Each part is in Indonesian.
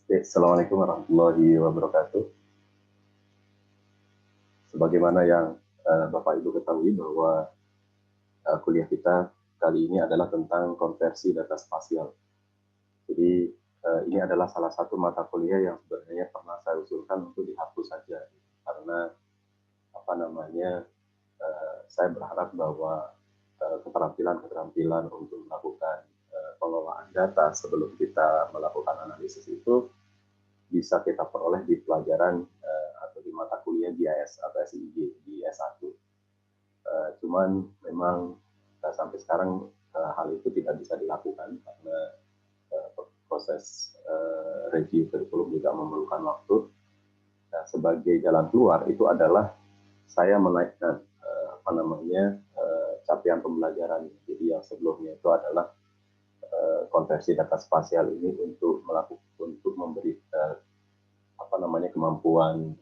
Assalamualaikum warahmatullahi wabarakatuh. Sebagaimana yang Bapak Ibu ketahui bahwa kuliah kita kali ini adalah tentang konversi data spasial. Jadi ini adalah salah satu mata kuliah yang sebenarnya pernah saya usulkan untuk dihapus saja, karena apa namanya saya berharap bahwa keterampilan-keterampilan untuk melakukan pengelolaan data sebelum kita melakukan analisis itu bisa kita peroleh di pelajaran atau di mata kuliah di AS atau SIG di S1. Cuman memang sampai sekarang hal itu tidak bisa dilakukan karena proses review kurikulum juga memerlukan waktu. Nah, sebagai jalan keluar itu adalah saya menaikkan capaian pembelajaran. Jadi yang sebelumnya itu adalah konversi data spasial ini untuk memberi kemampuan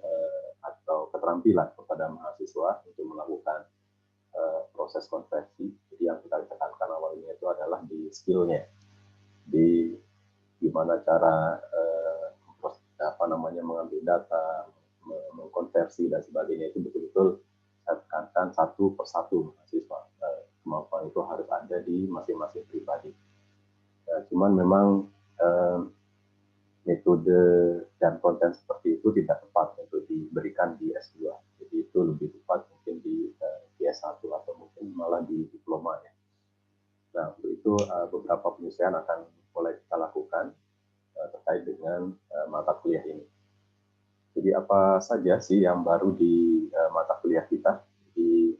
atau keterampilan kepada mahasiswa untuk melakukan proses konversi. Jadi yang kita tekankan awalnya itu adalah di skillnya, di gimana cara mengambil data, mengkonversi dan sebagainya, itu betul-betul saya tekankan satu persatu mahasiswa. Kemampuan itu harus ada di masing-masing pribadi. Cuman memang metode dan konten seperti itu tidak tepat untuk diberikan di S2. Jadi itu lebih tepat mungkin di S1 atau mungkin malah di diploma ya. Nah, untuk itu beberapa penyesuaian akan mulai kita lakukan terkait dengan mata kuliah ini. Jadi apa saja sih yang baru di mata kuliah kita? Jadi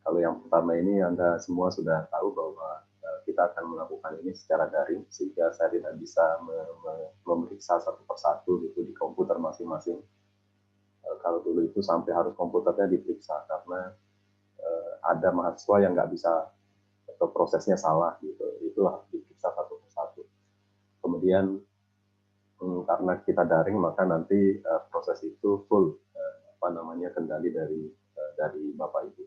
kalau yang pertama ini Anda semua sudah tahu bahwa kita akan melakukan ini secara daring, sehingga saya tidak bisa memeriksa satu persatu gitu di komputer masing-masing. Kalau dulu itu sampai harus komputernya diperiksa karena ada mahasiswa yang nggak bisa atau prosesnya salah gitu, itulah diperiksa satu persatu. Kemudian karena kita daring maka nanti proses itu full kendali dari Bapak Ibu.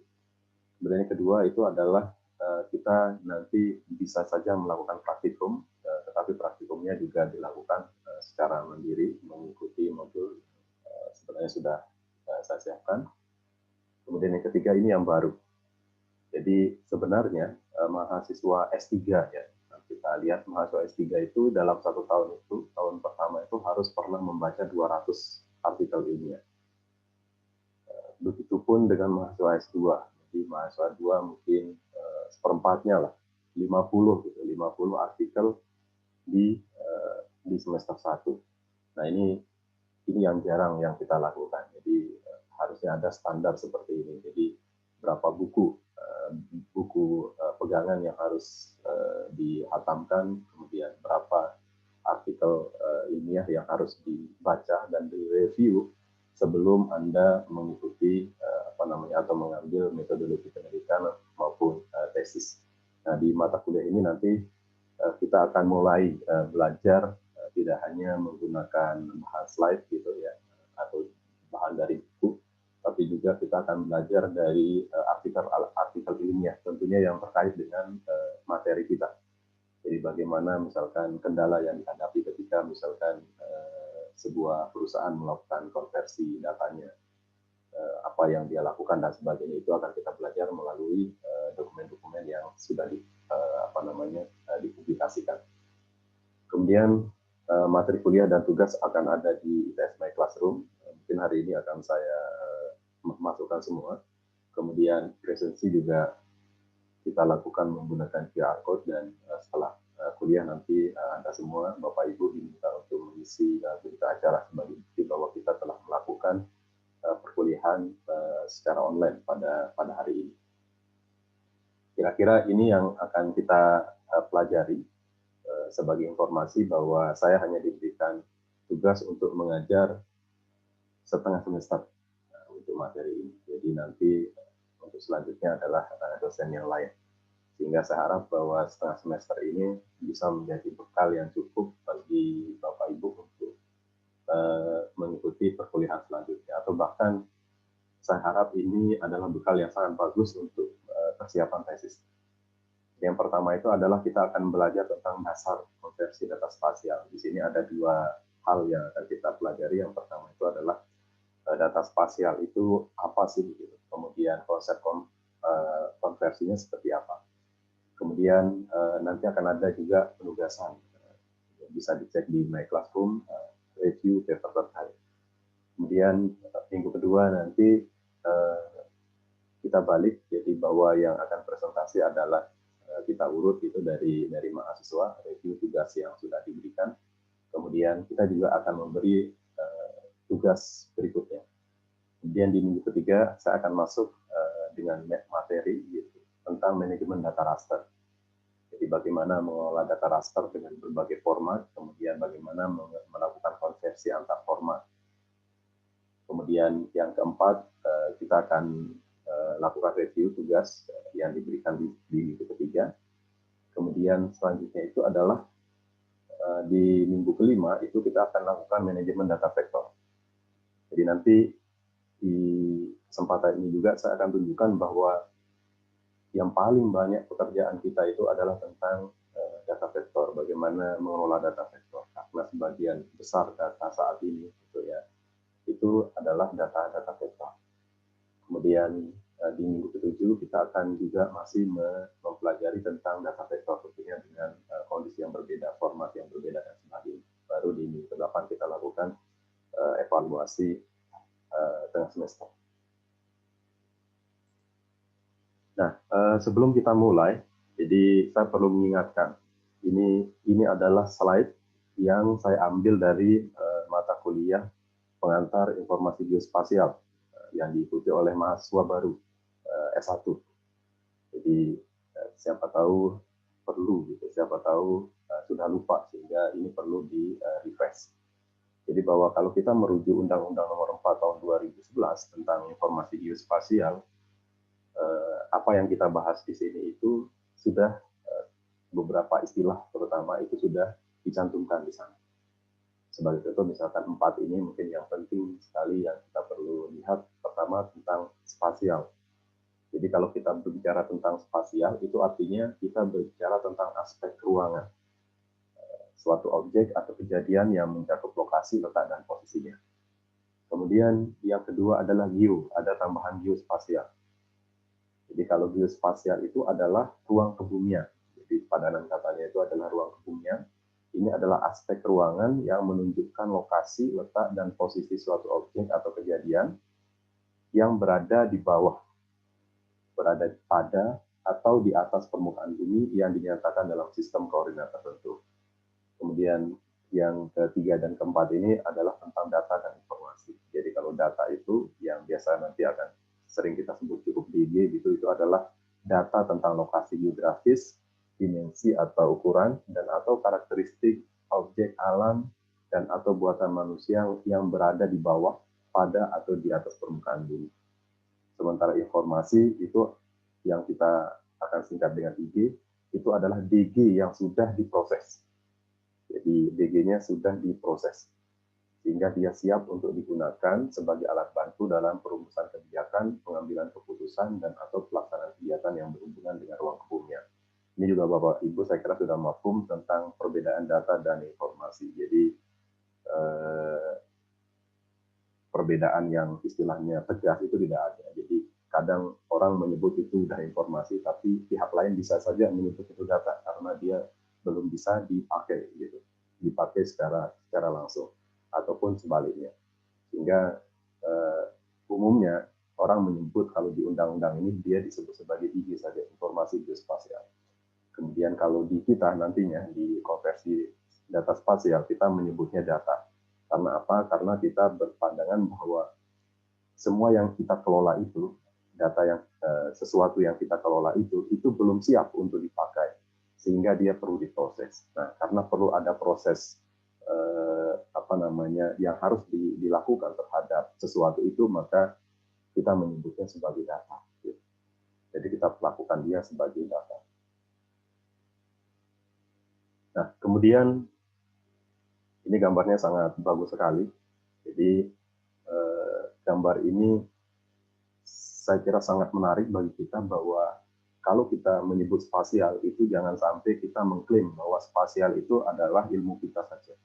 Kemudian yang kedua itu adalah kita nanti bisa saja melakukan praktikum, tetapi praktikumnya juga dilakukan secara mandiri mengikuti modul sebenarnya sudah saya siapkan. Kemudian yang ketiga ini yang baru. Jadi sebenarnya mahasiswa S3 ya, kita lihat mahasiswa S3 itu dalam satu tahun itu, tahun pertama itu harus pernah membaca 200 artikel ilmiah. Begitupun dengan mahasiswa S2. Jadi mahasiswa 2 mungkin seperempatnya lah, 50 gitu, 50 artikel di semester 1. Nah, ini yang jarang yang kita lakukan. Jadi harusnya ada standar seperti ini. Jadi berapa buku pegangan yang harus dihatamkan, kemudian berapa artikel ilmiah yang harus dibaca dan direview sebelum Anda mengikuti atau mengambil metodologi penelitian maupun tesis. Nah, di mata kuliah ini nanti kita akan mulai belajar tidak hanya menggunakan bahan slide gitu ya, atau bahan dari buku, tapi juga kita akan belajar dari artikel ilmiah tentunya yang terkait dengan materi kita. Jadi bagaimana misalkan kendala yang dihadapi ketika misalkan sebuah perusahaan melakukan konversi datanya, apa yang dia lakukan dan sebagainya, itu akan kita belajar melalui dokumen-dokumen yang sudah dipublikasikan. Kemudian materi kuliah dan tugas akan ada di ITS My Classroom. Mungkin hari ini akan saya masukkan semua. Kemudian presensi juga kita lakukan menggunakan QR code, dan setelah kuliah nanti Anda semua, Bapak Ibu, diminta untuk mengisi berita acara sebagai bukti bahwa kita telah melakukan perkuliahan secara online pada hari ini. Kira-kira ini yang akan kita pelajari. Sebagai informasi bahwa saya hanya diberikan tugas untuk mengajar setengah semester untuk materi ini. Jadi nanti untuk selanjutnya adalah dosen yang lain. Sehingga saya harap bahwa setengah semester ini bisa menjadi bekal yang cukup bagi Bapak Ibu untuk mengikuti perkuliahan selanjutnya. Atau bahkan saya harap ini adalah bekal yang sangat bagus untuk persiapan tesis. Yang pertama itu adalah kita akan belajar tentang dasar konversi data spasial. Di sini ada dua hal yang akan kita pelajari. Yang pertama itu adalah data spasial itu apa sih, gitu. Kemudian konsep konversinya seperti apa. Kemudian nanti akan ada juga penugasan, bisa dicek di My Classroom, review paper terkait. Kemudian minggu kedua nanti kita balik, jadi bahwa yang akan presentasi adalah kita urut itu dari mahasiswa, review tugas yang sudah diberikan. Kemudian kita juga akan memberi tugas berikutnya. Kemudian di minggu ketiga saya akan masuk dengan materi gitu, tentang manajemen data raster. Jadi bagaimana mengelola data raster dengan berbagai format, kemudian bagaimana melakukan konversi antar format. Kemudian yang keempat, kita akan lakukan review tugas yang diberikan di minggu ketiga. Kemudian selanjutnya itu adalah di minggu kelima itu kita akan lakukan manajemen data vektor. Jadi nanti di kesempatan ini juga saya akan tunjukkan bahwa yang paling banyak pekerjaan kita itu adalah tentang data vektor, bagaimana mengelola data vektor. Karena sebagian besar data saat ini gitu ya, itu adalah data vektor. Kemudian di minggu ke-7 kita akan juga masih mempelajari tentang data vektor, tentunya dengan kondisi yang berbeda, format yang berbeda dan sebagainya. Baru di minggu ke-8 kita lakukan evaluasi tengah semester. Nah, sebelum kita mulai, jadi saya perlu mengingatkan, ini adalah slide yang saya ambil dari mata kuliah pengantar informasi geospasial yang diikuti oleh mahasiswa baru S1. Jadi siapa tahu perlu gitu, siapa tahu sudah lupa, sehingga ini perlu di refresh. Jadi bahwa kalau kita merujuk Undang-Undang Nomor 4 Tahun 2011 tentang informasi geospasial, apa yang kita bahas di sini itu sudah beberapa istilah terutama itu sudah dicantumkan di sana. Sebagai contoh misalkan 4 ini mungkin yang penting sekali yang kita perlu lihat. Pertama tentang spasial. Jadi kalau kita berbicara tentang spasial itu artinya kita berbicara tentang aspek ruangan. Suatu objek atau kejadian yang mencakup lokasi, letak, dan posisinya. Kemudian yang kedua adalah geo, ada tambahan geospasial. Jadi kalau geospasial itu adalah ruang kebumian. Jadi padanan katanya itu adalah ruang kebumian. Ini adalah aspek ruangan yang menunjukkan lokasi, letak, dan posisi suatu objek atau kejadian yang berada di bawah, berada pada atau di atas permukaan bumi yang dinyatakan dalam sistem koordinat tertentu. Kemudian yang ketiga dan keempat ini adalah tentang data dan informasi. Jadi kalau data itu yang biasa nanti akan sering kita sebut cukup DG gitu, itu adalah data tentang lokasi geografis, dimensi atau ukuran, dan atau karakteristik objek alam dan atau buatan manusia yang berada di bawah, pada atau di atas permukaan bumi. Sementara informasi itu yang kita akan singkat dengan IG, itu adalah DG yang sudah diproses. Jadi DG-nya sudah diproses, sehingga dia siap untuk digunakan sebagai alat bantu dalam perumusan kebijakan, pengambilan keputusan, dan atau pelaksanaan kegiatan yang berhubungan dengan ruang kebumian. Ini juga Bapak Ibu saya kira sudah mafhum tentang perbedaan data dan informasi. Jadi perbedaan yang istilahnya tegas itu tidak ada. Jadi kadang orang menyebut itu sudah informasi, tapi pihak lain bisa saja menyebut itu data karena dia belum bisa dipakai gitu, dipakai secara langsung ataupun sebaliknya. Sehingga umumnya orang menyebut kalau di undang-undang ini dia disebut sebagai IG saja, informasi geospasial. Kemudian kalau di kita nantinya di konversi data spasial kita menyebutnya data. Karena apa? Karena kita berpandangan bahwa semua yang kita kelola itu, data yang sesuatu yang kita kelola itu belum siap untuk dipakai, sehingga dia perlu diproses. Nah, karena perlu ada proses yang harus dilakukan terhadap sesuatu itu, maka kita menyebutnya sebagai data. Jadi kita lakukan dia sebagai data. Nah, kemudian ini gambarnya sangat bagus sekali. Jadi gambar ini saya kira sangat menarik bagi kita bahwa kalau kita menyebut spasial itu jangan sampai kita mengklaim bahwa spasial itu adalah ilmu kita saja.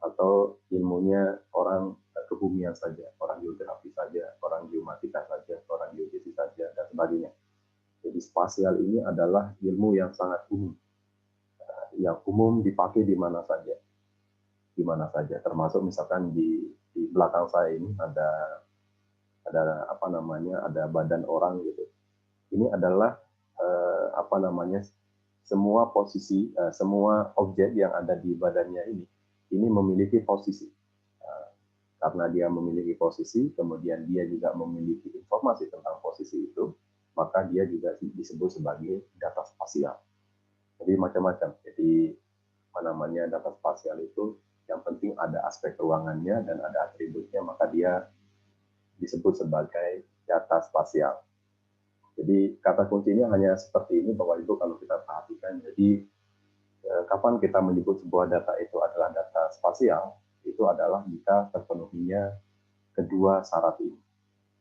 atau ilmunya orang kebumian saja, orang geografi saja, orang geomatika saja, orang geodesi saja, dan sebagainya. Jadi spasial ini adalah ilmu yang sangat umum, yang umum dipakai di mana saja. Termasuk misalkan di belakang saya ini ada apa namanya, ada badan orang gitu. Ini adalah apa namanya, semua posisi, semua objek yang ada di badannya ini memiliki posisi. Karena dia memiliki posisi, kemudian dia juga memiliki informasi tentang posisi itu, maka dia juga disebut sebagai data spasial. Jadi macam-macam. Jadi apa namanya, data spasial itu yang penting ada aspek ruangannya dan ada atributnya, maka dia disebut sebagai data spasial. Jadi kata kuncinya hanya seperti ini, bahwa itu kalau kita perhatikan. Jadi kapan kita menyebut sebuah data itu adalah data spasial, itu adalah jika terpenuhinya kedua syarat ini.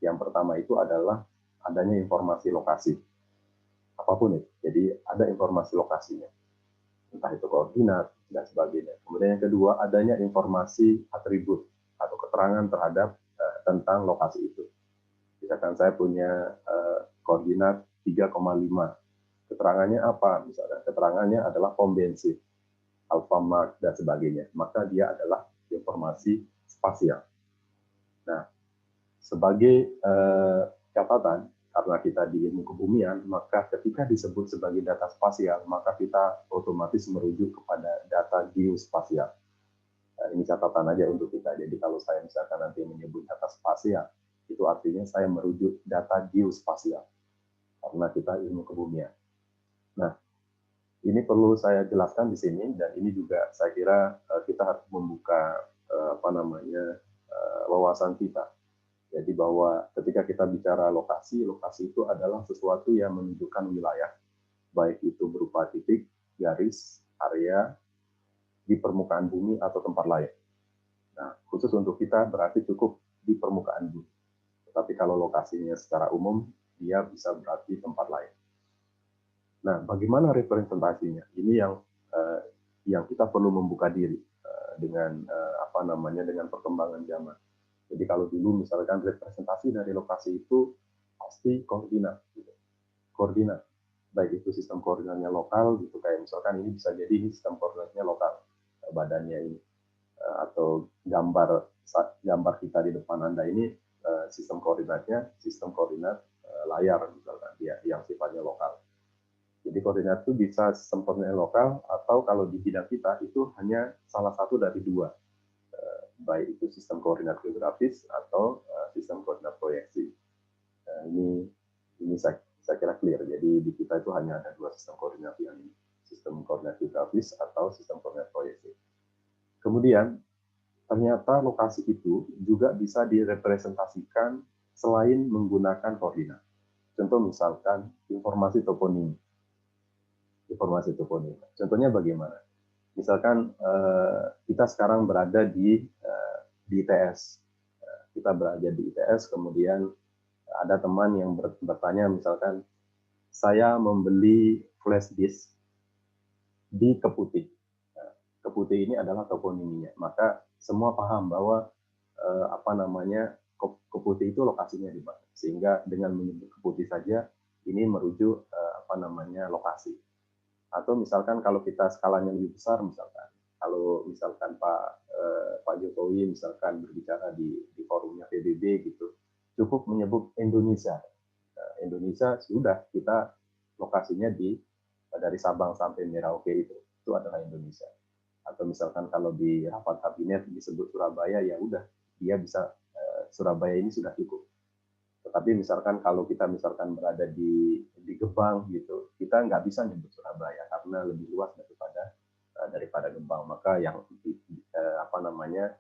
Yang pertama itu adalah adanya informasi lokasi, apapun itu. Jadi ada informasi lokasinya, entah itu koordinat dan sebagainya. Kemudian yang kedua, adanya informasi atribut atau keterangan terhadap tentang lokasi itu. Misalkan saya punya koordinat 3,5. Keterangannya apa? Misalnya keterangannya adalah pom bensin, Alfamart, dan sebagainya. Maka dia adalah informasi spasial. Nah, sebagai catatan, karena kita di ilmu kebumian, maka ketika disebut sebagai data spasial, maka kita otomatis merujuk kepada data geospasial. Ini catatan aja untuk kita. Jadi kalau saya misalkan nanti menyebut data spasial, itu artinya saya merujuk data geospasial, karena kita ilmu kebumian. Nah, ini perlu saya jelaskan di sini, dan ini juga saya kira kita harus membuka apa namanya, wawasan kita. Jadi bahwa ketika kita bicara lokasi, lokasi itu adalah sesuatu yang menunjukkan wilayah, baik itu berupa titik, garis, area, di permukaan bumi atau tempat lain. Nah, khusus untuk kita berarti cukup di permukaan bumi. Tetapi kalau lokasinya secara umum, dia bisa berarti tempat lain. Nah, bagaimana representasinya? Ini yang kita perlu membuka diri dengan apa namanya, dengan perkembangan zaman. Jadi kalau dulu misalkan representasi dari lokasi itu pasti koordinat, gitu. Koordinat, baik itu sistem koordinatnya lokal, gitu, kayak misalkan ini bisa jadi sistem koordinatnya lokal, badannya ini, atau gambar kita di depan Anda ini, sistem koordinatnya sistem koordinat layar, misalkan yang sifatnya lokal. Jadi koordinat itu bisa sistem koordinat lokal, atau kalau di bidang kita itu hanya salah satu dari dua, baik itu sistem koordinat geografis atau sistem koordinat proyeksi. Ini saya kira clear. Jadi di kita itu hanya ada dua sistem koordinat, yang ini, sistem koordinat geografis atau sistem koordinat proyeksi. Kemudian ternyata lokasi itu juga bisa direpresentasikan selain menggunakan koordinat. Contoh misalkan informasi toponim. Informasi toponim. Contohnya bagaimana? Misalkan kita sekarang berada di ITS. Kita berada di ITS, kemudian ada teman yang bertanya, misalkan saya membeli flash disk di Keputih. Keputih ini adalah toponiminya. Maka semua paham bahwa apa namanya, Keputih itu lokasinya di mana. Sehingga dengan menyebut Keputih saja ini merujuk apa namanya, lokasi. Atau misalkan kalau kita skalanya lebih besar, misalkan kalau misalkan Pak Jokowi misalkan berbicara di forumnya PBB gitu, cukup menyebut Indonesia. Indonesia sudah, kita lokasinya dari Sabang sampai Merauke itu adalah Indonesia. Atau misalkan kalau di rapat kabinet disebut Surabaya, ya udah, dia bisa Surabaya ini sudah cukup. Tetapi misalkan kalau kita misalkan berada di Gebang gitu, kita nggak bisa nyebut Surabaya karena lebih luas daripada Gebang. Maka yang apa namanya,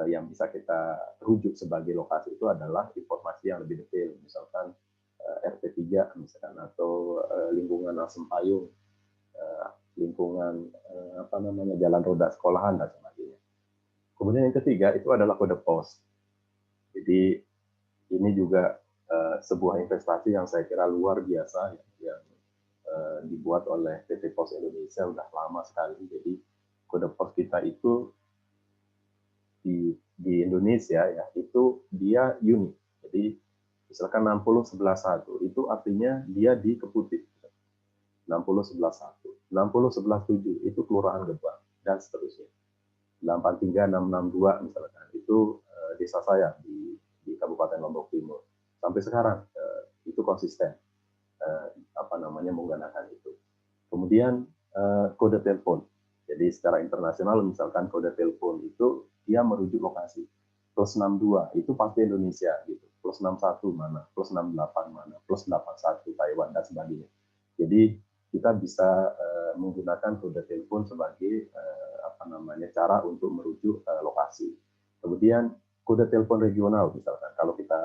yang bisa kita rujuk sebagai lokasi itu adalah informasi yang lebih detail, misalkan RT3 misalkan, atau lingkungan Asem Payung, lingkungan apa namanya, jalan roda sekolahan dan sebagainya. Kemudian yang ketiga itu adalah kode pos. Jadi ini juga sebuah investasi yang saya kira luar biasa, yang dibuat oleh PT Pos Indonesia udah lama sekali. Jadi kode pos kita itu di Indonesia ya itu dia unik. Jadi misalkan 6011 itu artinya dia di Keputih. 6011 itu Kelurahan Gebang dan seterusnya. 83662 misalkan itu desa saya di Kabupaten Lombok Timur. Sampai sekarang itu konsisten menggunakan itu. Kemudian kode telepon. Jadi secara internasional misalkan kode telepon itu dia merujuk lokasi. Plus 62 itu pasti Indonesia gitu. Plus 61 mana, plus 68 mana, plus 81 Taiwan dan sebagainya. Jadi kita bisa menggunakan kode telepon sebagai cara untuk merujuk lokasi. Kemudian kode telepon regional misalkan kalau kita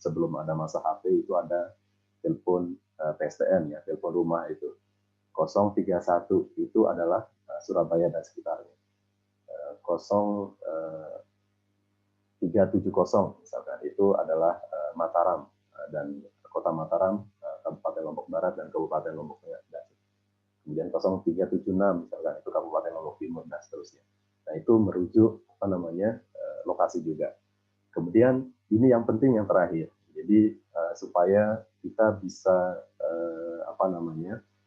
sebelum ada masa HP itu ada telepon PSTN ya, telepon rumah itu 031 itu adalah Surabaya dan sekitarnya. 0370 misalkan itu adalah Mataram dan Kota Mataram, Kabupaten Lombok Barat dan Kabupaten Lombok Tengah. Kemudian 0376 misalkan itu Kabupaten Lombok Timur dan seterusnya. Nah itu merujuk lokasi juga. Kemudian ini yang penting yang terakhir. Jadi supaya kita bisa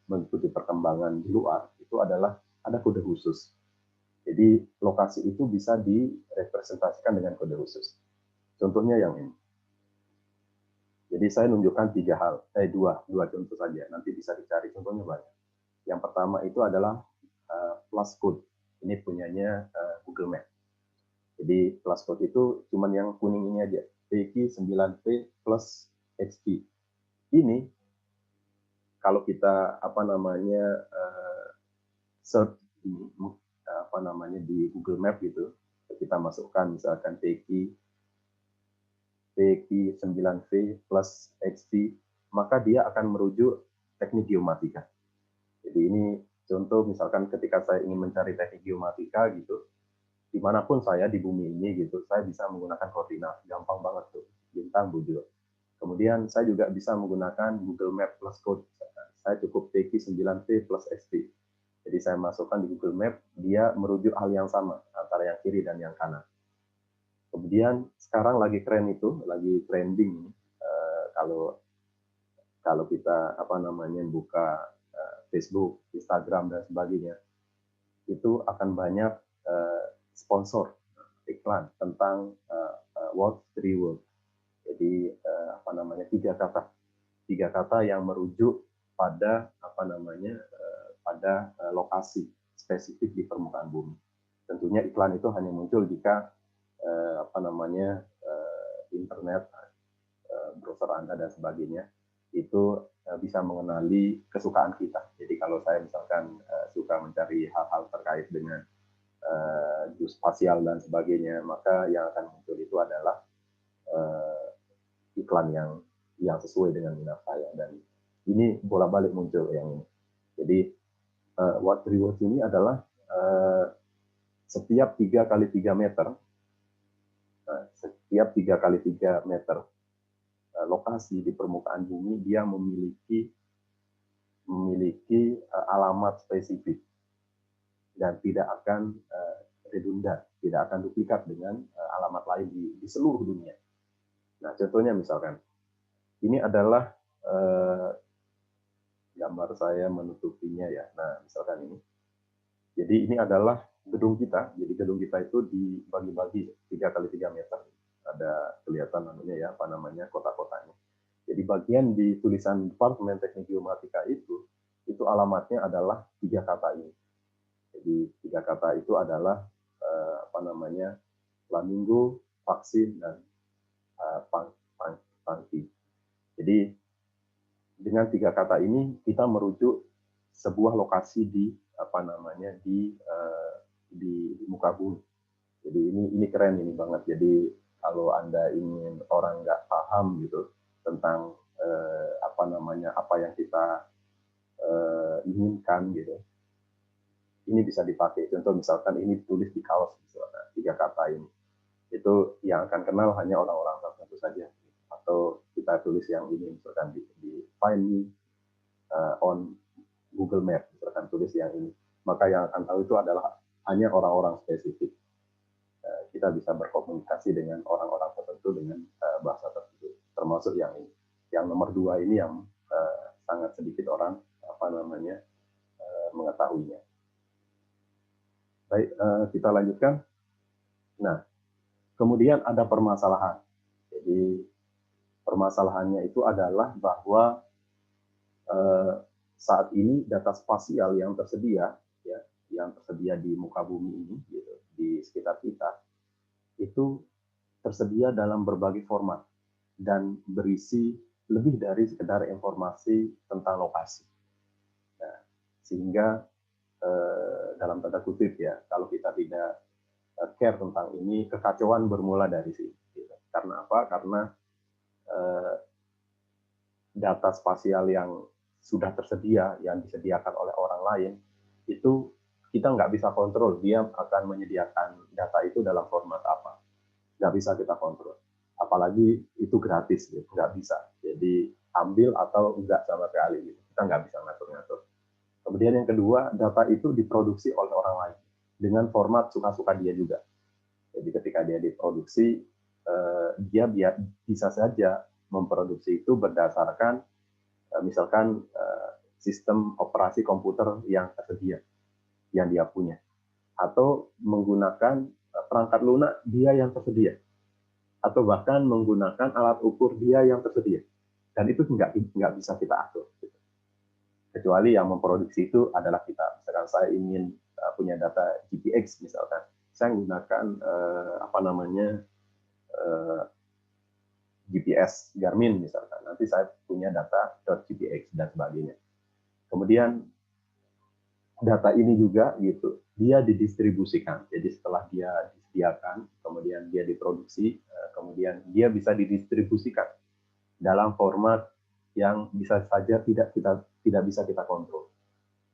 mengikuti perkembangan di luar itu adalah ada kode khusus. Jadi lokasi itu bisa direpresentasikan dengan kode khusus. Contohnya yang ini. Jadi saya menunjukkan dua contoh saja. Nanti bisa dicari contohnya banyak. Yang pertama itu adalah plus code. Ini punyanya Google Map. Jadi plus code itu cuman yang kuning ini aja. PQ9P plus XP. Ini kalau kita search di Google Map gitu, kita masukkan misalkan PQ9V plus XP, maka dia akan merujuk teknik geomatika. Jadi ini contoh misalkan ketika saya ingin mencari teknik geomatika gitu, dimanapun saya di bumi ini gitu, saya bisa menggunakan koordinat, gampang banget tuh, bintang bujur. Kemudian saya juga bisa menggunakan Google Map plus code. Saya cukup PQ9P plus XP. Jadi saya masukkan di Google Map, dia merujuk hal yang sama antara yang kiri dan yang kanan. Kemudian sekarang lagi keren itu, lagi trending kalau kita buka Facebook, Instagram dan sebagainya, itu akan banyak sponsor iklan tentang Word 3 Word. Jadi tiga kata yang merujuk pada pada lokasi spesifik di permukaan bumi. Tentunya iklan itu hanya muncul jika internet, browser Anda dan sebagainya itu bisa mengenali kesukaan kita. Jadi kalau saya misalkan suka mencari hal-hal terkait dengan geospasial dan sebagainya, maka yang akan muncul itu adalah iklan yang sesuai dengan minat saya, dan ini bolak-balik muncul yang ini. Jadi What Rewards ini adalah setiap 3 kali 3 meter, lokasi di permukaan bumi dia memiliki alamat spesifik dan tidak akan redundan, tidak akan duplikat dengan alamat lain di seluruh dunia. Nah, contohnya misalkan ini adalah gambar saya menutupinya ya. Nah, misalkan ini. Jadi ini adalah gedung kita. Jadi gedung kita itu dibagi-bagi 3 kali 3 meter. Ada kelihatan kota-kotanya. Jadi bagian di tulisan Departemen Teknik Geomatika itu alamatnya adalah 3 kata ini. Jadi 3 kata itu adalah flamingo, vaksin, dan pangki. Jadi dengan 3 kata ini kita merujuk sebuah lokasi di muka bumi. Jadi ini keren ini banget. Jadi kalau Anda ingin orang nggak paham gitu tentang apa yang kita inginkan gitu, ini bisa dipakai. Contoh misalkan ini ditulis di kaos, misalkan 3 kata ini, itu yang akan kenal hanya orang-orang tertentu saja. Atau kita tulis yang ini misalkan di find me on Google Map, misalkan tulis yang ini, maka yang akan tahu itu adalah hanya orang-orang spesifik. kita bisa berkomunikasi dengan orang-orang tertentu dengan bahasa tertentu, termasuk yang ini. Yang nomor 2 ini yang sangat sedikit orang mengetahuinya. Baik, kita lanjutkan. Nah, kemudian ada permasalahan. Jadi permasalahannya itu adalah bahwa saat ini data spasial yang tersedia, ya, yang tersedia di muka bumi ini, gitu, di sekitar kita, itu tersedia dalam berbagai format dan berisi lebih dari sekedar informasi tentang lokasi. Nah, sehingga dalam tanda kutip ya, kalau kita tidak care tentang ini, kekacauan bermula dari sini. Gitu. Karena apa? Karena data spasial yang sudah tersedia, yang disediakan oleh orang lain, itu kita nggak bisa kontrol dia akan menyediakan data itu dalam format apa. Nggak bisa kita kontrol. Apalagi itu gratis, gitu. Nggak bisa. Jadi ambil atau enggak sama sekali. Gitu. Kita nggak bisa ngatur-ngatur. Kemudian yang kedua, data itu diproduksi oleh orang lain dengan format suka-suka dia juga. Jadi ketika dia diproduksi, dia bisa saja memproduksi itu berdasarkan misalkan sistem operasi komputer yang tersedia, yang dia punya, atau menggunakan perangkat lunak dia yang tersedia, atau bahkan menggunakan alat ukur dia yang tersedia, dan itu nggak bisa kita atur. Kecuali yang memproduksi itu adalah kita. Misalkan saya ingin punya data GPX misalkan, saya menggunakan GPS Garmin misalkan. Nanti saya punya data .gpx dan sebagainya. Kemudian data ini juga gitu, dia didistribusikan. Jadi setelah dia disediakan, kemudian dia diproduksi, kemudian dia bisa didistribusikan dalam format yang bisa saja tidak bisa kita kontrol.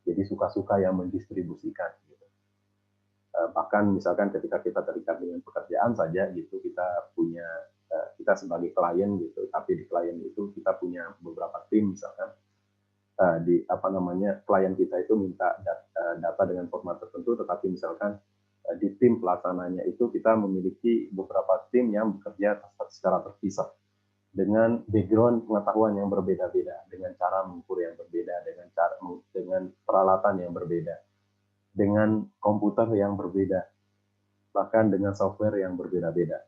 Jadi suka-suka yang mendistribusikan. Gitu. Bahkan misalkan ketika kita terikat dengan pekerjaan saja, gitu kita punya kita sebagai klien gitu, tapi di klien itu kita punya beberapa tim misalkan klien kita itu minta data dengan format tertentu, tetapi misalkan di tim pelaksananya itu kita memiliki beberapa tim yang bekerja secara terpisah dengan background pengetahuan yang berbeda-beda, dengan cara mengukur yang berbeda, dengan peralatan yang berbeda, dengan komputer yang berbeda, bahkan dengan software yang berbeda-beda.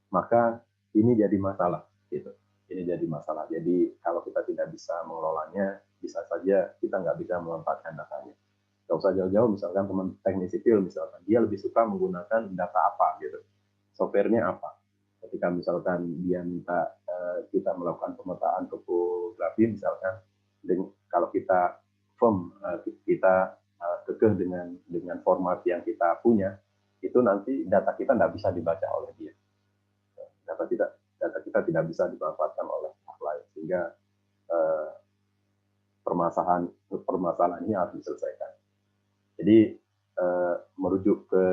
Maka ini jadi masalah, gitu. Ini jadi masalah. Jadi kalau kita tidak bisa mengelolanya, bisa saja kita nggak bisa memanfaatkan datanya. Nggak usah jauh-jauh, misalkan teman teknik sipil, misalkan dia lebih suka menggunakan data apa, gitu. Softwarenya apa. Ketika misalkan dia minta kita melakukan pemetaan topografi, misalkan, kalau kita firm, kita kekeh dengan format yang kita punya, itu nanti data kita nggak bisa dibaca oleh dia. Data kita tidak bisa dimanfaatkan oleh pihak lain, sehingga permasalahan ini harus diselesaikan. Jadi merujuk ke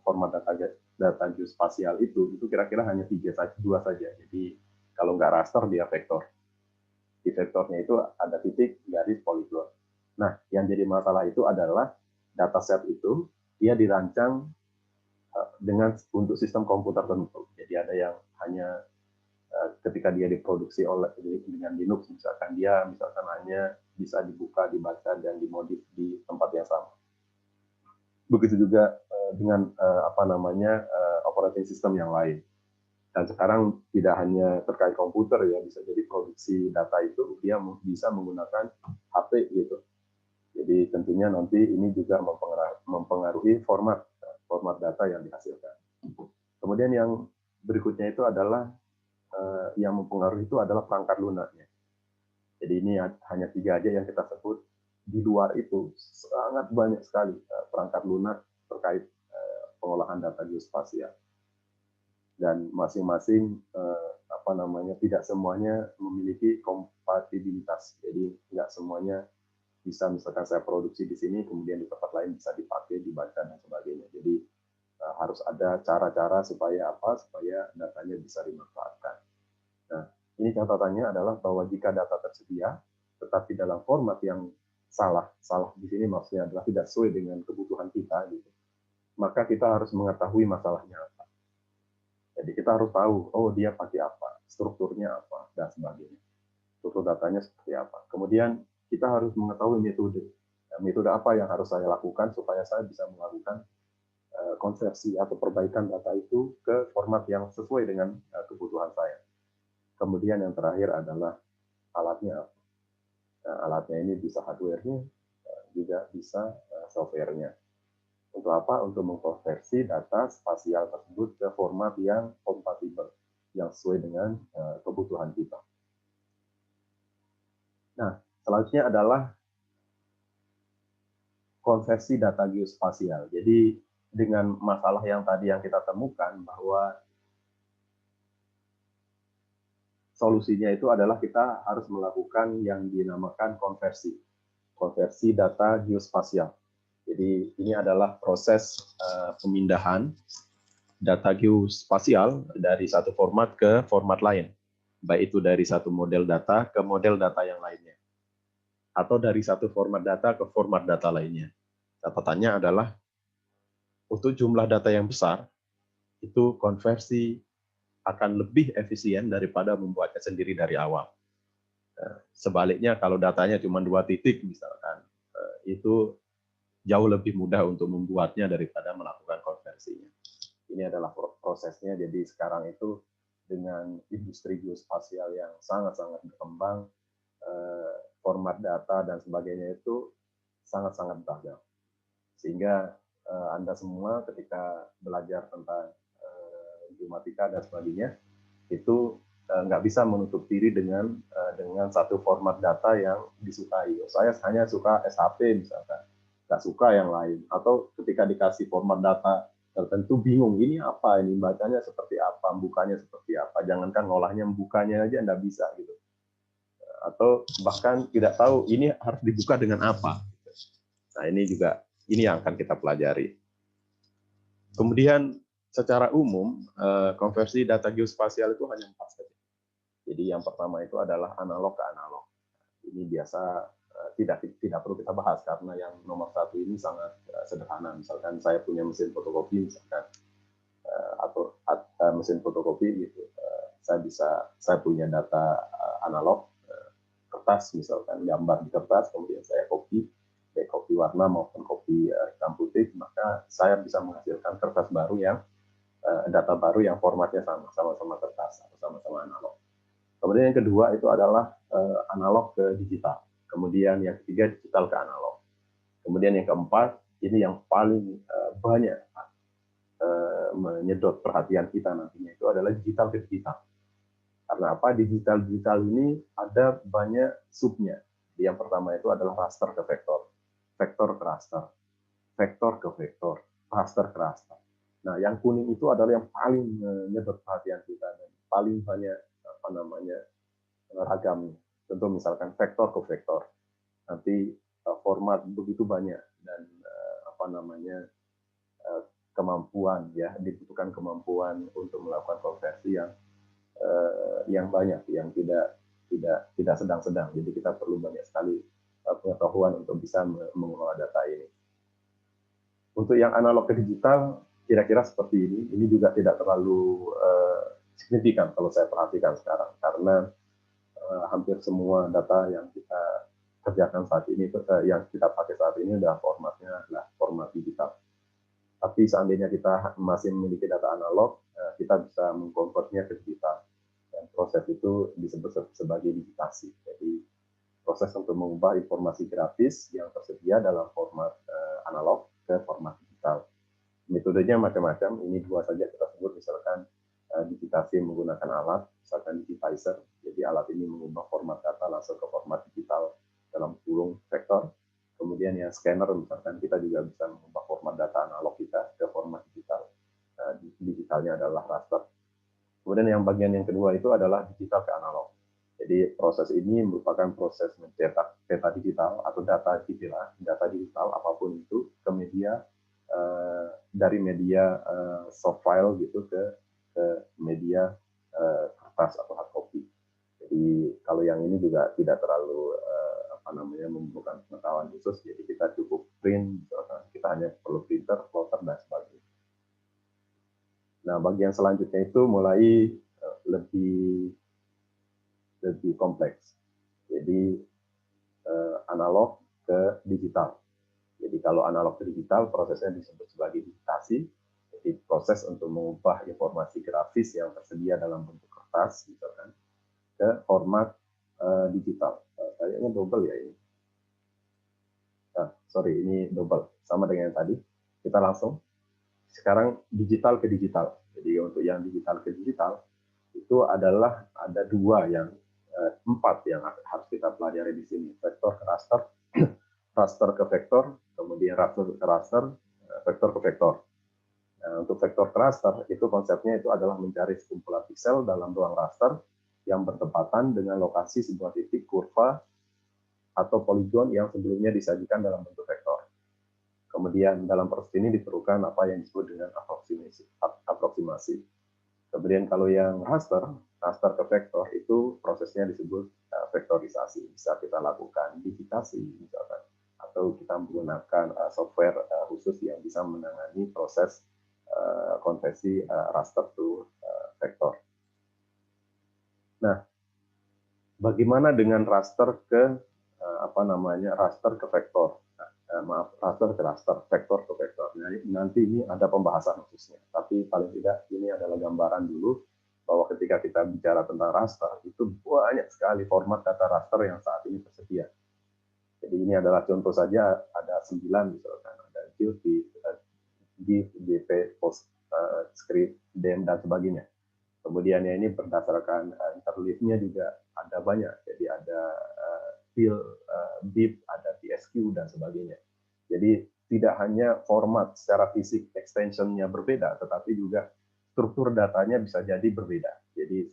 format data geospasial itu kira-kira hanya 2 saja. Jadi kalau nggak raster dia vektor. Di vektornya itu ada titik, garis, poligon. Nah, yang jadi masalah itu adalah dataset itu dia dirancang untuk sistem komputer tertentu. Jadi ada yang hanya ketika dia diproduksi dengan Linux misalkan, dia misalkan hanya bisa dibuka, dibaca, dan dimodif di tempat yang sama. Begitu juga dengan operating system yang lain. Dan sekarang tidak hanya terkait komputer ya, bisa jadi produksi data itu dia bisa menggunakan HP gitu. Jadi tentunya nanti ini juga mempengaruhi format data yang dihasilkan. Kemudian yang berikutnya itu adalah yang mempengaruhi itu adalah perangkat lunaknya. Jadi ini hanya 3 aja yang kita sebut. Di luar itu sangat banyak sekali perangkat lunak terkait pengolahan data geospasial. Dan masing-masing tidak semuanya memiliki kompatibilitas. Jadi nggak semuanya bisa, misalkan saya produksi di sini, kemudian di tempat lain bisa dipakai, dibaca, dan sebagainya. Jadi harus ada cara-cara supaya datanya bisa dimanfaatkan. Nah, ini catatannya adalah bahwa jika data tersedia, tetapi dalam format yang salah di sini maksudnya adalah tidak sesuai dengan kebutuhan kita, gitu, maka kita harus mengetahui masalahnya apa. Jadi kita harus tahu, oh dia pakai apa, strukturnya apa, dan sebagainya. Struktur datanya seperti apa. Kemudian kita harus mengetahui metode. Metode apa yang harus saya lakukan supaya saya bisa melakukan konversi atau perbaikan data itu ke format yang sesuai dengan kebutuhan saya. Kemudian yang terakhir adalah alatnya apa. Nah, alatnya ini bisa hardware-nya, juga bisa software-nya. Untuk apa? Untuk mengkonversi data spasial tersebut ke format yang kompatibel, yang sesuai dengan kebutuhan kita. Nah, selanjutnya adalah konversi data geospasial. Jadi dengan masalah yang tadi yang kita temukan bahwa solusinya itu adalah kita harus melakukan yang dinamakan konversi data geospasial. Jadi ini adalah proses pemindahan data geospasial dari satu format ke format lain, baik itu dari satu model data ke model data yang lainnya, atau dari satu format data ke format data lainnya. Catatannya adalah untuk jumlah data yang besar, itu konversi akan lebih efisien daripada membuatnya sendiri dari awal. Sebaliknya kalau datanya cuma 2 titik misalkan, itu jauh lebih mudah untuk membuatnya daripada melakukan konversinya. Ini adalah prosesnya. Jadi sekarang itu dengan industri geospasial yang sangat-sangat berkembang, format data dan sebagainya itu sangat-sangat beragam. Sehingga Anda semua ketika belajar tentang geomatika dan sebagainya, itu nggak bisa menutup diri dengan satu format data yang disukai. Saya hanya suka SHP misalkan, nggak suka yang lain. Atau ketika dikasih format data tertentu bingung, ini apa, ini bacanya seperti apa, bukanya seperti apa. Jangankan ngolahnya, bukanya aja nggak bisa gitu. Atau bahkan tidak tahu ini harus dibuka dengan apa. Nah ini juga ini yang akan kita pelajari. Kemudian secara umum konversi data geospasial itu hanya 4 saja. Jadi yang pertama itu adalah analog ke analog. Ini biasa tidak perlu kita bahas karena yang nomor 1 ini sangat sederhana. Misalkan saya punya mesin fotokopi misalkan, atau mesin fotokopi gitu, saya punya data analog, kertas misalkan, gambar di kertas, kemudian saya copy, baik kopi warna maupun kopi hitam putih, maka saya bisa menghasilkan kertas baru yang data baru yang formatnya sama-sama kertas atau sama-sama analog. Kemudian yang kedua itu adalah analog ke digital. Kemudian yang ketiga digital ke analog. Kemudian yang keempat, ini yang paling banyak menyedot perhatian kita nantinya, itu adalah digital ke digital. Karena apa? Digital ini ada banyak subnya. Yang pertama itu adalah raster ke vektor, vektor ke raster, vektor ke vektor, raster ke raster. Nah, yang kuning itu adalah yang paling menyedot perhatian kita dan paling banyak ragamnya. Tentu misalkan vektor ke vektor. Nanti format begitu banyak dan kemampuan ya, dibutuhkan kemampuan untuk melakukan konversi yang banyak, yang tidak sedang-sedang. Jadi kita perlu banyak sekali pengetahuan untuk bisa mengelola data ini. Untuk yang analog ke digital, kira-kira seperti ini. Ini juga tidak terlalu signifikan kalau saya perhatikan sekarang, karena hampir semua data yang kita kerjakan saat ini, yang kita pakai saat ini adalah formatnya adalah format digital. Tapi seandainya kita masih memiliki data analog, kita bisa mengkonvertnya ke digital. Dan proses itu disebut sebagai digitasi. Jadi proses untuk mengubah informasi grafis yang tersedia dalam format analog ke format digital. Metodenya macam-macam. Ini 2 saja kita sebut, misalkan digitasi menggunakan alat, misalkan digitizer. Jadi alat ini mengubah format data langsung ke format digital dalam kurung vektor. Kemudian yang scanner, misalkan kita juga bisa mengubah format data analog kita ke format digital. Digitalnya adalah raster. Kemudian yang bagian yang kedua itu adalah digital ke analog. Jadi proses ini merupakan proses mencetak data digital atau data digital apapun itu ke media, dari media soft file gitu ke media kertas atau hard copy. Jadi kalau yang ini juga tidak terlalu membutuhkan pengetahuan khusus, jadi kita cukup print, kita hanya perlu printer, plotter dan sebagainya. Nah, bagian selanjutnya itu mulai lebih kompleks. Jadi analog ke digital. Jadi kalau analog ke digital prosesnya disebut sebagai digitasi. Jadi proses untuk mengubah informasi grafis yang tersedia dalam bentuk kertas, misalkan, ke format digital. Kayaknya double ya ini. Sorry, ini double. Sama dengan yang tadi. Kita langsung. Sekarang digital ke digital. Jadi untuk yang digital ke digital, itu adalah ada empat yang harus kita pelajari di sini. Vektor ke raster, raster ke vektor, kemudian raster ke raster, vektor ke vektor. Nah, untuk vektor ke raster, itu konsepnya itu adalah mencari sekumpulan piksel dalam ruang raster yang bertepatan dengan lokasi sebuah titik kurva atau poligon yang sebelumnya disajikan dalam bentuk vektor. Kemudian dalam proses ini diperlukan apa yang disebut dengan aproksimasi. Kemudian kalau yang raster ke vektor itu prosesnya disebut vektorisasi. Bisa kita lakukan digitasi misalkan, atau kita menggunakan software khusus yang bisa menangani proses konversi raster to vektor. Nah, bagaimana dengan raster ke raster ke vektor? Raster ke raster, vektor ke vektor. Nah, nanti ini ada pembahasan khususnya. Tapi paling tidak ini adalah gambaran dulu bahwa ketika kita bicara tentang raster, itu banyak sekali format data raster yang saat ini tersedia. Jadi ini adalah contoh saja, ada 9 misalkan, ada GIF, JP, PostScript, DEM, dan sebagainya. Kemudian ya ini berdasarkan interleave-nya juga ada banyak. Jadi ada fill, BIP, ada PSQ, dan sebagainya. Jadi tidak hanya format secara fisik extension-nya berbeda, tetapi juga struktur datanya bisa jadi berbeda. Jadi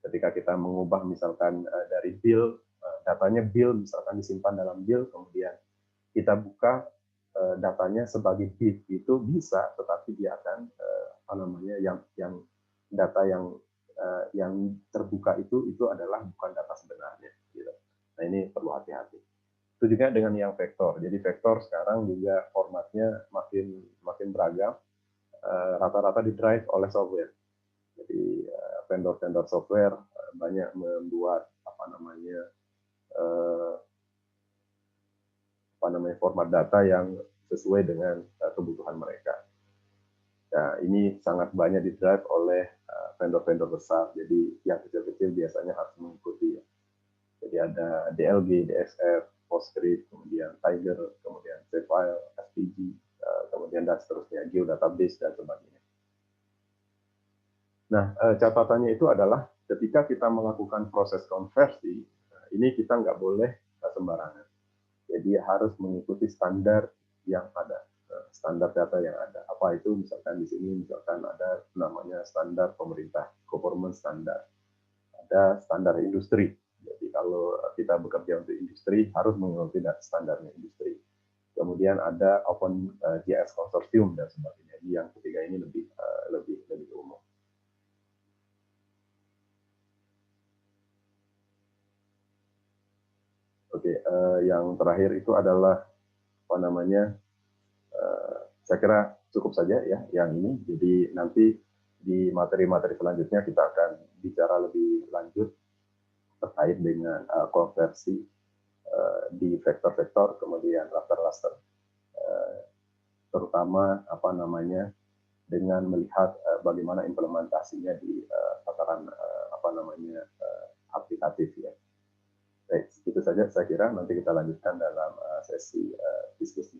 ketika kita mengubah misalkan dari bill, datanya bill misalkan disimpan dalam bill, kemudian kita buka datanya sebagai BIP, itu bisa, tetapi dia akan yang data yang terbuka itu adalah bukan data sebenarnya. Gitu. Nah ini perlu hati-hati. Itu juga dengan yang vektor. Jadi vektor sekarang juga formatnya makin beragam. Rata-rata di-drive oleh software. Jadi vendor-vendor software banyak membuat format data yang sesuai dengan kebutuhan mereka. Nah, ini sangat banyak di-drive oleh vendor-vendor besar. Jadi yang kecil-kecil biasanya harus mengikuti. Jadi ada DLG, DXF, PostScript, kemudian Tiger, kemudian Cfile, SVG, kemudian dan seterusnya, GeoDatabase, dan sebagainya. Nah, catatannya itu adalah ketika kita melakukan proses konversi, ini kita nggak boleh sembarangan. Jadi harus mengikuti standar yang ada, standar data yang ada. Apa itu? Misalkan di sini misalkan ada namanya standar pemerintah, government standard. Ada standar industri. Jadi kalau kita bekerja untuk industri harus mengikuti standarnya industri. Kemudian ada OpenGIS Consortium dan sebagainya. Yang ketiga ini lebih umum. Oke, yang terakhir itu adalah saya kira cukup saja ya yang ini. Jadi nanti di materi-materi selanjutnya kita akan bicara lebih lanjut terkait dengan konversi di vektor-vektor, kemudian raster-raster, terutama dengan melihat bagaimana implementasinya di tataran aplikatif ya. Baik, itu saja saya kira, nanti kita lanjutkan dalam sesi diskusi.